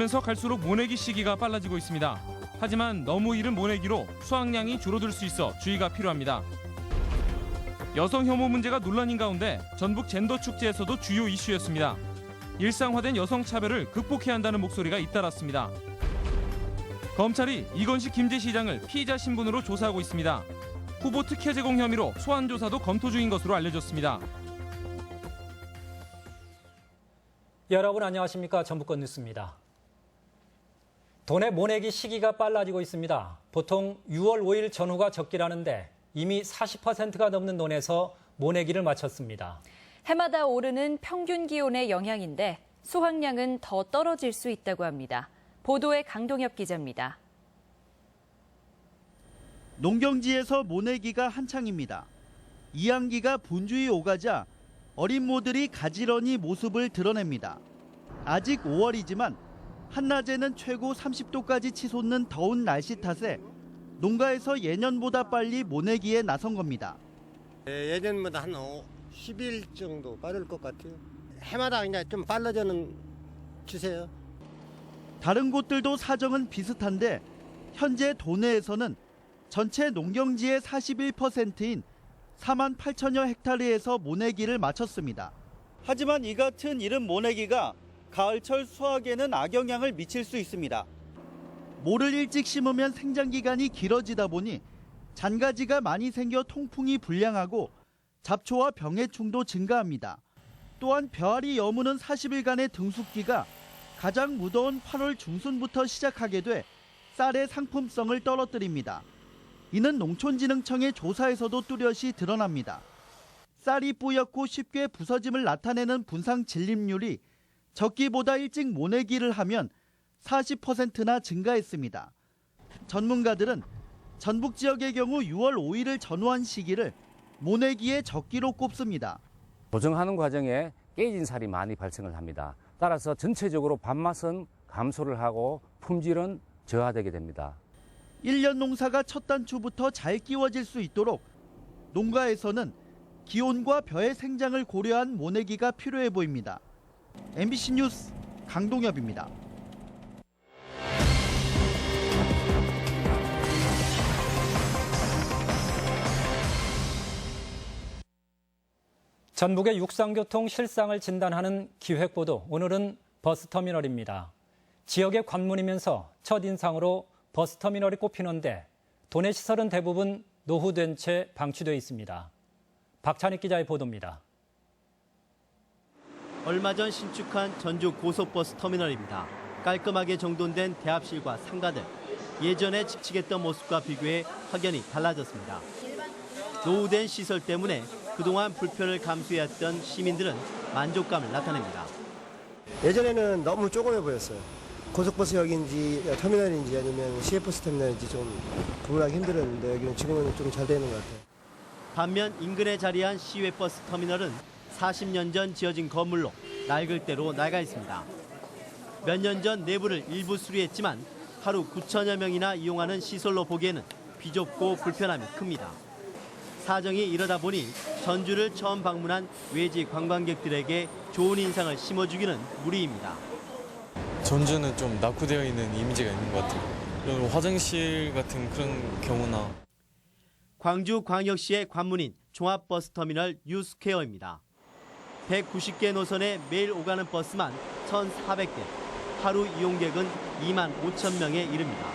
가면서 갈수록 모내기 시기가 빨라지고 있습니다. 하지만 너무 이른 모내기로 수확량이 줄어들 수 있어 주의가 필요합니다. 여성 혐오 문제가 논란인 가운데 전북 젠더 축제에서도 주요 이슈였습니다. 일상화된 여성 차별을 극복해야 한다는 목소리가 잇따랐습니다. 검찰이 이건식 김제시장을 피의자 신분으로 조사하고 있습니다. 후보 특혜 제공 혐의로 소환 조사도 검토 중인 것으로 알려졌습니다. 여러분 안녕하십니까? 전북권 뉴스입니다. 돈의 모내기 시기가 빨라지고 있습니다. 보통 6월 5일 전후가 적기라는데 이미 40%가 넘는 논에서 모내기를 마쳤습니다. 해마다 오르는 평균 기온의 영향인데 수확량은 더 떨어질 수 있다고 합니다. 보도에 강동엽 기자입니다. 농경지에서 모내기가 한창입니다. 이항기가 분주히 오가자 어린 모들이 가지런히 모습을 드러냅니다. 아직 5월이지만 한낮에는 최고 30도까지 치솟는 더운 날씨 탓에 농가에서 예년보다 빨리 모내기에 나선 겁니다. 예년보다 한 10일 정도 빠를 것 같아요. 해마다 그냥 좀 빨라지는 추세요. 다른 곳들도 사정은 비슷한데 현재 도내에서는 전체 농경지의 41%인 4만 8천여 헥타르에서 모내기를 마쳤습니다. 하지만 이 같은 이른 모내기가 가을철 수확에는 악영향을 미칠 수 있습니다. 모를 일찍 심으면 생장기간이 길어지다 보니 잔가지가 많이 생겨 통풍이 불량하고 잡초와 병해충도 증가합니다. 또한 벼알이 여무는 40일간의 등숙기가 가장 무더운 8월 중순부터 시작하게 돼 쌀의 상품성을 떨어뜨립니다. 이는 농촌진흥청의 조사에서도 뚜렷이 드러납니다. 쌀이 뿌옇고 쉽게 부서짐을 나타내는 분상 진립률이 적기보다 일찍 모내기를 하면 40%나 증가했습니다. 전문가들은 전북 지역의 경우 6월 5일을 전후한 시기를 모내기의 적기로 꼽습니다. 보정하는 과정에 깨진 살이 많이 발생을 합니다. 따라서 전체적으로 밥맛은 감소를 하고 품질은 저하되게 됩니다. 1년 농사가 첫 단추부터 잘 끼워질 수 있도록 농가에서는 기온과 벼의 생장을 고려한 모내기가 필요해 보입니다. MBC 뉴스 강동엽입니다. 전북의 육상교통 실상을 진단하는 기획보도, 오늘은 버스터미널입니다. 지역의 관문이면서 첫인상으로 버스터미널이 꼽히는데 도내 시설은 대부분 노후된 채 방치되어 있습니다. 박찬익 기자의 보도입니다. 얼마 전 신축한 전주 고속버스 터미널입니다. 깔끔하게 정돈된 대합실과 상가들, 예전에 칙칙했던 모습과 비교해 확연히 달라졌습니다. 노후된 시설 때문에 그동안 불편을 감수해왔던 시민들은 만족감을 나타냅니다. 예전에는 너무 조그매 보였어요. 고속버스역인지 터미널인지 아니면 시외버스 터미널인지 좀 구분하기 힘들었는데 여기는 지금은 좀 잘 되는 것 같아요. 반면 인근에 자리한 시외버스 터미널은 40년 전 지어진 건물로 낡을 대로 낡아 있습니다. 몇 년 전 내부를 일부 수리했지만 하루 9천여 명이나 이용하는 시설로 보기에는 비좁고 불편함이 큽니다. 사정이 이러다 보니 전주를 처음 방문한 외지 관광객들에게 좋은 인상을 심어주기는 무리입니다. 전주는 좀 낙후되어 있는 이미지가 있는 것 같아요. 이런 화장실 같은 그런 경우나. 광주광역시의 관문인 종합버스터미널 뉴스퀘어입니다. 190개 노선에 매일 오가는 버스만 1,400대, 하루 이용객은 2만 5천 명에 이릅니다.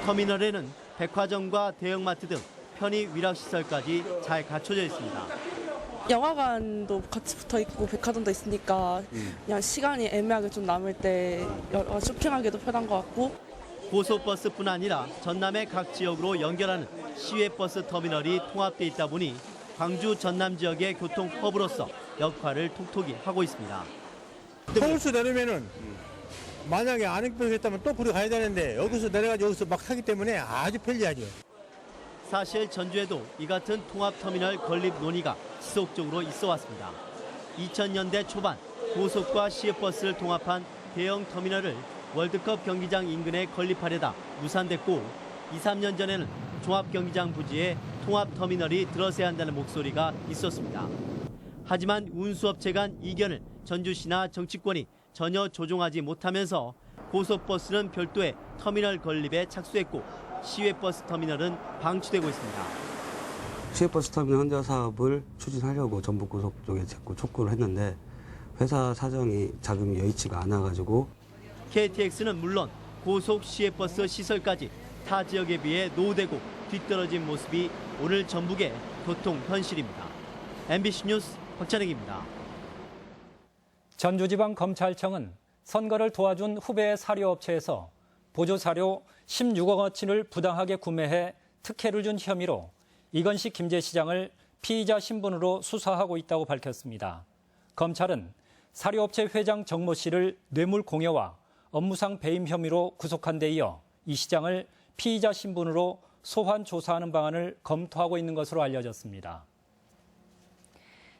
터미널에는 백화점과 대형마트 등 편의 위락시설까지 잘 갖춰져 있습니다. 영화관도 같이 붙어 있고 백화점도 있으니까 그냥 시간이 애매하게 좀 남을 때 쇼핑하기도 편한 것 같고. 고속버스뿐 아니라 전남의 각 지역으로 연결하는 시외버스 터미널이 통합돼 있다 보니 광주 전남 지역의 교통 허브로서 역할을 톡톡히 하고 있습니다. 서울서 내리면은 만약에 안익병이 했다면 또 거기 가야 되는데 여기서 내려가지고 여기서 막 타기 때문에 아주 편리하죠. 사실 전주에도 이 같은 통합터미널 건립 논의가 지속적으로 있어 왔습니다. 2000년대 초반 고속과 시외버스를 통합한 대형 터미널을 월드컵 경기장 인근에 건립하려다 무산됐고 2, 3년 전에는 종합경기장 부지에 통합터미널이 들어서야 한다는 목소리가 있었습니다. 하지만 운수업체 간 이견을 전주시나 정치권이 전혀 조종하지 못하면서 고속버스는 별도의 터미널 건립에 착수했고 시외버스 터미널은 방치되고 있습니다. 시외버스 터미널 현대 사업을 추진하려고 전북고속 쪽에 자꾸 촉구를 했는데 회사 사정이 자금이 여의치가 않아가지고 KTX는 물론 고속 시외버스 시설까지 타 지역에 비해 노후되고 뒤떨어진 모습이 오늘 전북의 교통 현실입니다. MBC 뉴스 박찬익입니다. 전주지방검찰청은 선거를 도와준 후배의 사료업체에서 보조사료 16억 원치를 부당하게 구매해 특혜를 준 혐의로 이건식 김제시장을 피의자 신분으로 수사하고 있다고 밝혔습니다. 검찰은 사료업체 회장 정모 씨를 뇌물 공여와 업무상 배임 혐의로 구속한 데 이어 이 시장을 피의자 신분으로 소환 조사하는 방안을 검토하고 있는 것으로 알려졌습니다.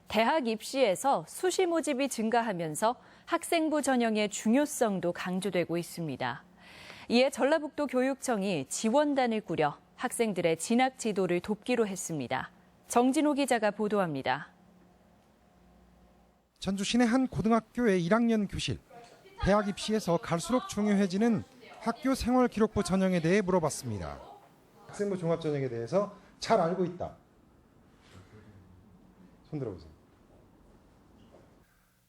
대학 입시에서 수시 모집이 증가하면서 학생부 전형의 중요성도 강조되고 있습니다. 이에 전라북도 교육청이 지원단을 꾸려 학생들의 진학 지도를 돕기로 했습니다. 정진호 기자가 보도합니다. 전주 시내 한 고등학교의 1학년 교실. 대학 입시에서 갈수록 중요해지는 학교 생활기록부 전형에 대해 물어봤습니다. 학생부 종합전형에 대해서 잘 알고 있다. 손 들어보세요.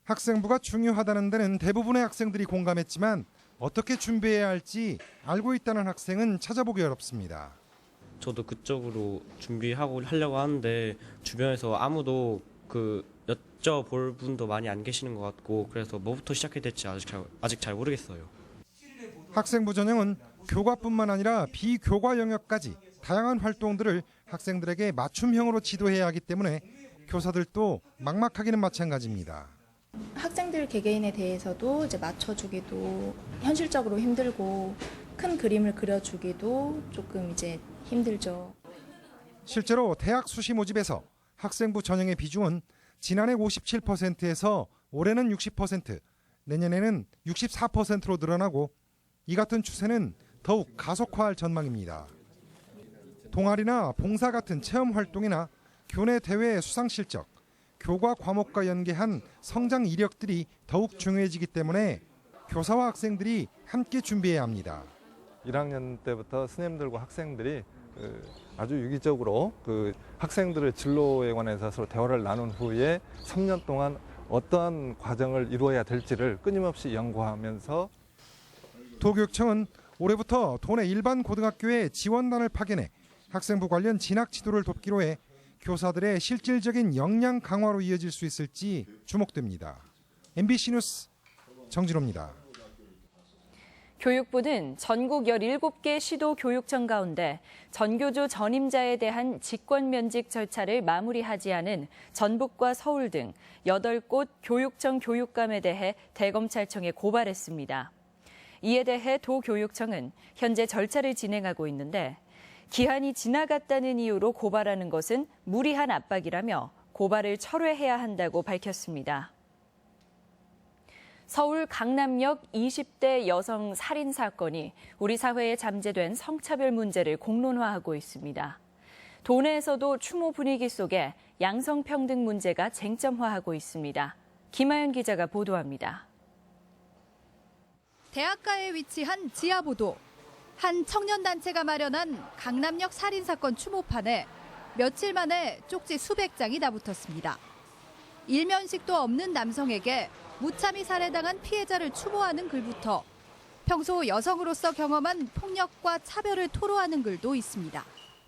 학생부가 중요하다는 데는 대부분의 학생들이 공감했지만 어떻게 준비해야 할지 알고 있다는 학생은 찾아보기 어렵습니다. 저도 그쪽으로 하려고 하는데 주변에서 아무도 여쭤볼 분도 많이 안 계시는 것 같고 그래서 뭐부터 시작해야 될지 아직 잘 모르겠어요. 학생부 전형은 교과뿐만 아니라 비교과 영역까지 다양한 활동들을 학생들에게 맞춤형으로 지도해야 하기 때문에 교사들도 막막하기는 마찬가지입니다. 학생들 개개인에 대해서도 이제 맞춰주기도 현실적으로 힘들고 큰 그림을 그려주기도 조금 이제 힘들죠. 실제로 대학 수시 모집에서 학생부 전형의 비중은 지난해 57%에서 올해는 60%, 내년에는 64%로 늘어나고 이 같은 추세는 더욱 가속화할 전망입니다. 동아리나 봉사 같은 체험 활동이나 교내 대회 수상 실적, 교과 과목과 연계한 성장 이력들이 더욱 중요해지기 때문에 교사와 학생들이 함께 준비해야 합니다. 1학년 때부터 스님들과 학생들이 아주 유기적으로 학생들의 진로에 관해서 서로 대화를 나눈 후에 3년 동안 어떠한 과정을 이루어야 될지를 끊임없이 연구하면서 도교육청은 올해부터 도내 일반 고등학교에 지원단을 파견해 학생부 관련 진학 지도를 돕기로 해 교사들의 실질적인 역량 강화로 이어질 수 있을지 주목됩니다. MBC 뉴스 정진호입니다. 교육부는 전국 17개 시도 교육청 가운데 전교조 전임자에 대한 직권 면직 절차를 마무리하지 않은 전북과 서울 등 8곳 교육청 교육감에 대해 대검찰청에 고발했습니다. 이에 대해 도교육청은 현재 절차를 진행하고 있는데 기한이 지나갔다는 이유로 고발하는 것은 무리한 압박이라며 고발을 철회해야 한다고 밝혔습니다. 서울 강남역 20대 여성 살인 사건이 우리 사회에 잠재된 성차별 문제를 공론화하고 있습니다. 도내에서도 추모 분위기 속에 양성평등 문제가 쟁점화하고 있습니다. 김하연 기자가 보도합니다. 대학가에 위치한 지하보도. 한 청년단체가 마련한 강남역 살인사건 추모판에 며칠 만에 쪽지 수백 장이 나붙었습니다. 일면식도 없는 남성에게 무참히 살해당한 피해자를 추모하는 글부터 평소 여성으로서 경험한 폭력과 차별을 토로하는 글도 있습니다.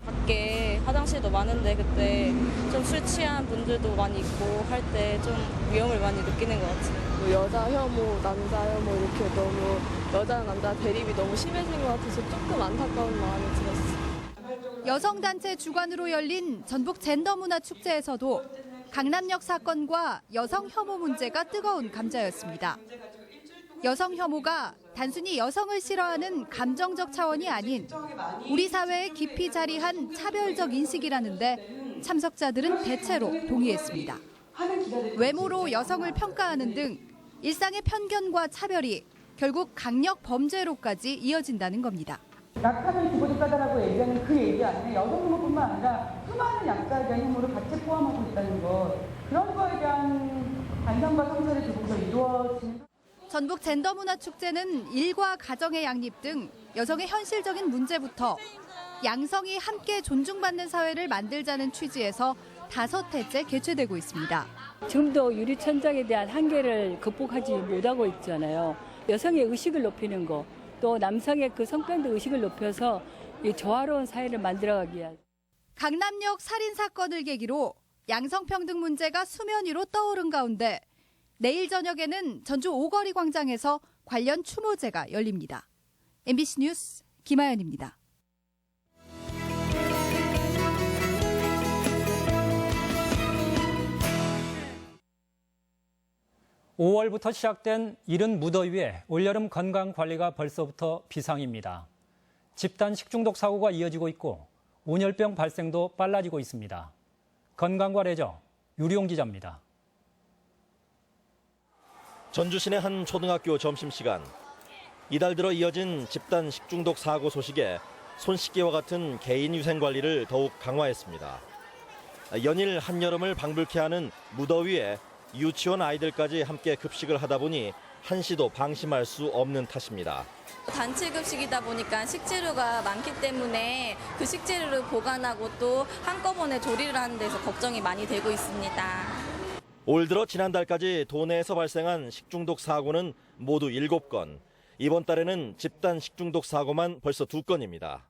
밖에 화장실도 많은데 그때 좀 술 취한 분들도 많이 있고 할 때 좀 위험을 많이 느끼는 것 같아요. 여자 혐오, 남자 혐오 이렇게 너무 여자랑 남자 대립이 너무 심해진 것 같아서 조금 안타까운 마음이 들었어요. 여성단체 주관으로 열린 전북 젠더문화축제에서도 강남역 사건과 여성 혐오 문제가 뜨거운 감자였습니다. 여성 혐오가 단순히 여성을 싫어하는 감정적 차원이 아닌 우리 사회에 깊이 자리한 차별적 인식이라는데 참석자들은 대체로 동의했습니다. 외모로 여성을 평가하는 등 일상의 편견과 차별이 결국 강력 범죄로까지 이어진다는 겁니다. 약하면 죽어도 까다라고 얘기하는 그 얘기 안에 여성 혐오뿐만 아니라 수많은 약자에 대한 혐오를 같이 포함하고 있다는 것. 그런 거에 대한 반성과 성찰이 조금 더 이루어지는. 전북 젠더문화축제는 일과 가정의 양립 등 여성의 현실적인 문제부터 양성이 함께 존중받는 사회를 만들자는 취지에서 5회째 개최되고 있습니다. 지금도 유리천장에 대한 한계를 극복하지 못하고 있잖아요. 여성의 의식을 높이는 거, 또 남성의 그 성병도 의식을 높여서 이 조화로운 사회를 만들어가기 위한. 강남역 살인 사건을 계기로 양성평등 문제가 수면 위로 떠오른 가운데 내일 저녁에는 전주 오거리 광장에서 관련 추모제가 열립니다. MBC 뉴스 김아연입니다. 5월부터 시작된 이른 무더위에 올여름 건강관리가 벌써부터 비상입니다. 집단 식중독 사고가 이어지고 있고 온열병 발생도 빨라지고 있습니다. 건강과 레저 유리용 기자입니다. 전주 시내 한 초등학교 점심시간. 이달 들어 이어진 집단 식중독 사고 소식에 손 씻기와 같은 개인 위생 관리를 더욱 강화했습니다. 연일 한여름을 방불케 하는 무더위에 유치원 아이들까지 함께 급식을 하다 보니 한시도 방심할 수 없는 탓입니다. 단체 급식이다 보니까 식재료가 많기 때문에 그 식재료를 보관하고 또 한꺼번에 조리를 하는 데서 걱정이 많이 되고 있습니다. 올 들어 지난달까지 도내에서 발생한 식중독 사고는 모두 7건. 이번 달에는 집단 식중독 사고만 벌써 2건입니다.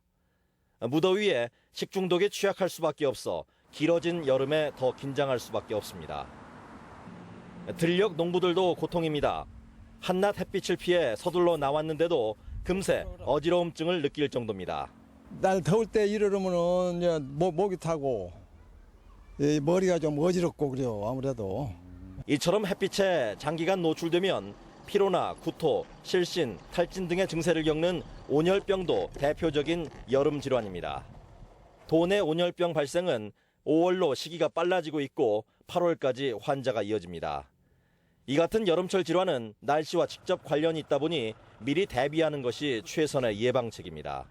무더위에 식중독에 취약할 수밖에 없어 길어진 여름에 더 긴장할 수밖에 없습니다. 들녘 농부들도 고통입니다. 한낮 햇빛을 피해 서둘러 나왔는데도 금세 어지러움증을 느낄 정도입니다. 날 더울 때 이러면은 목이 타고 머리가 좀 어지럽고 그래요. 아무래도. 이처럼 햇빛에 장기간 노출되면 피로나 구토, 실신, 탈진 등의 증세를 겪는 온열병도 대표적인 여름 질환입니다. 도내 온열병 발생은 5월로 시기가 빨라지고 있고 8월까지 환자가 이어집니다. 이 같은 여름철 질환은 날씨와 직접 관련이 있다 보니 미리 대비하는 것이 최선의 예방책입니다.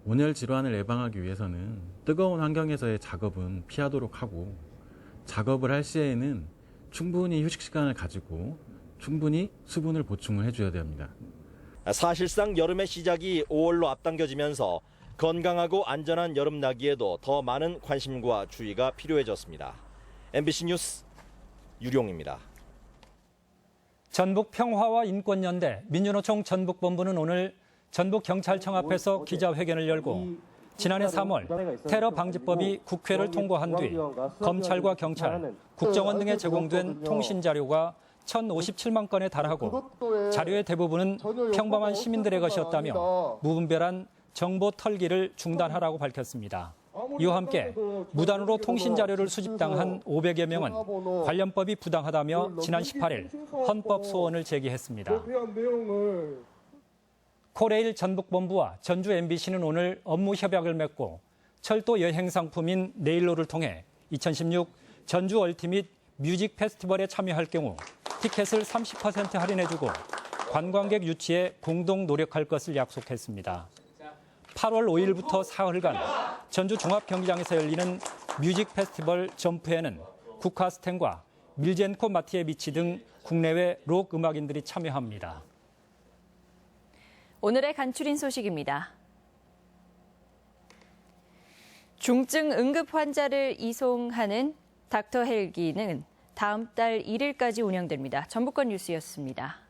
온열 질환을 예방하기 위해서는 뜨거운 환경에서의 작업은 피하도록 하고 작업을 할 시에는 충분히 휴식 시간을 가지고 충분히 수분을 보충을 해줘야 됩니다. 사실상 여름의 시작이 5월로 앞당겨지면서 건강하고 안전한 여름 나기에도 더 많은 관심과 주의가 필요해졌습니다. MBC 뉴스 유룡입니다. 전북평화와 인권연대 민주노총 전북본부는 오늘 전북경찰청 앞에서 기자회견을 열고 지난해 3월 테러방지법이 국회를 통과한 뒤 검찰과 경찰, 국정원 등에 제공된 통신자료가 1,057만 건에 달하고 자료의 대부분은 평범한 시민들의 것이었다며 무분별한 정보 털기를 중단하라고 밝혔습니다. 이와 함께 무단으로 통신자료를 수집당한 500여 명은 관련법이 부당하다며 지난 18일 헌법 소원을 제기했습니다. 코레일 전북본부와 전주 MBC는 오늘 업무 협약을 맺고 철도 여행 상품인 네일로를 통해 2016 전주 얼티밋 뮤직 페스티벌에 참여할 경우 티켓을 30% 할인해주고 관광객 유치에 공동 노력할 것을 약속했습니다. 8월 5일부터 사흘간 전주 종합경기장에서 열리는 뮤직 페스티벌 점프에는 국카스텐과 밀젠코 마티에비치 등 국내외 록 음악인들이 참여합니다. 오늘의 간추린 소식입니다. 중증 응급 환자를 이송하는 닥터 헬기는 다음 달 1일까지 운영됩니다. 전북권 뉴스였습니다.